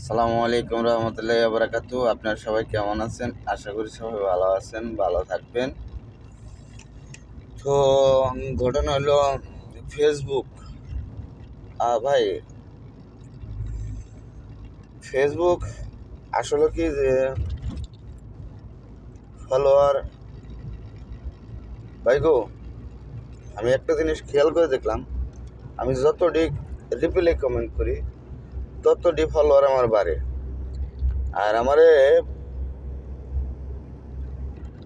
আসসালামু আলাইকুম রহমতুল্লাহি ওয়া বারাকাতুহু। আপনারা সবাই কেমন আছেন? আশা করি সবাই ভালো আছেন, ভালো থাকবেন। তো ঘটনা হলো ফেসবুক। ভাই, ফেসবুক আসলে কি যে ফলোয়ার, ভাই গো, আমি একটা জিনিস খেয়াল করে দেখলাম, আমি যতটি রিপ্লাই কমেন্ট করি ততটি ফলোয়ার আমার বাড়ে। আর আমারে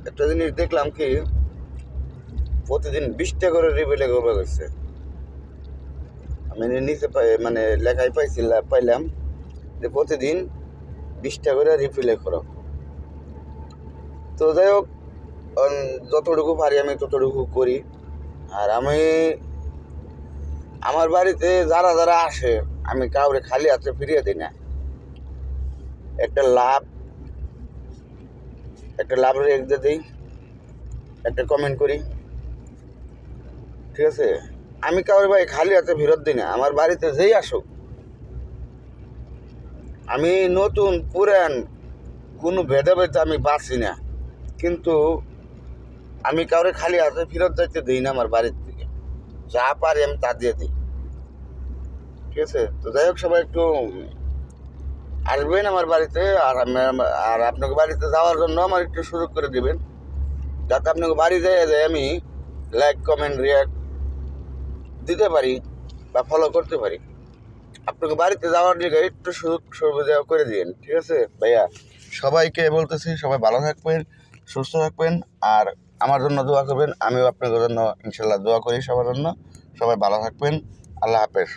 একটা জিনিস দেখলাম কি, প্রতিদিন 20টা করে রিপ্লাই করবে গেছে। আমি নিচে মানে লেখায় পাইলাম যে প্রতিদিন 20টা করে রিপ্লাই করো। তো যাই হোক, যতটুকু পারি আমি ততটুকু করি। আর আমি আমার বাড়িতে যারা যারা আসে আমি কাউরে খালি হাতে ফিরিয়ে দিই না। একটা লাভ রেখে দিই, একটা কমেন্ট করি, ঠিক আছে? আমি কাউরে ভাই খালি হাতে ফেরত দিই না। আমার বাড়িতে যেই আসুক, আমি নতুন পুরান কোনো ভেদাভেদ আমি বাঁচি না, কিন্তু আমি কাউরে খালি হাতে ফেরত যাইতে দিই না আমার বাড়ির থেকে। যা পারি আমি তা দিয়ে দিই, ঠিক আছে? তো যাই হোক, সবাই একটু আসবেন আমার বাড়িতে। আর আপনাকে বাড়িতে যাওয়ার জন্য আমার একটু সুযোগ করে দিবেন, যাতে আপনাকে বাড়ি যেয়ে আমি লাইক কমেন্ট রিয়াক্ট দিতে পারি বা ফলো করতে পারি। আপনাকে বাড়িতে যাওয়ার দিকে একটু সুযোগ সুবিধা করে দিন, ঠিক আছে ভাইয়া? সবাইকে বলতেছি, সবাই ভালো থাকবেন, সুস্থ থাকবেন, আর আমার জন্য দোয়া করবেন। আমিও আপনাদের জন্য ইনশাল্লাহ দোয়া করি সবার জন্য। সবাই ভালো থাকবেন। আল্লাহ হাফেজ।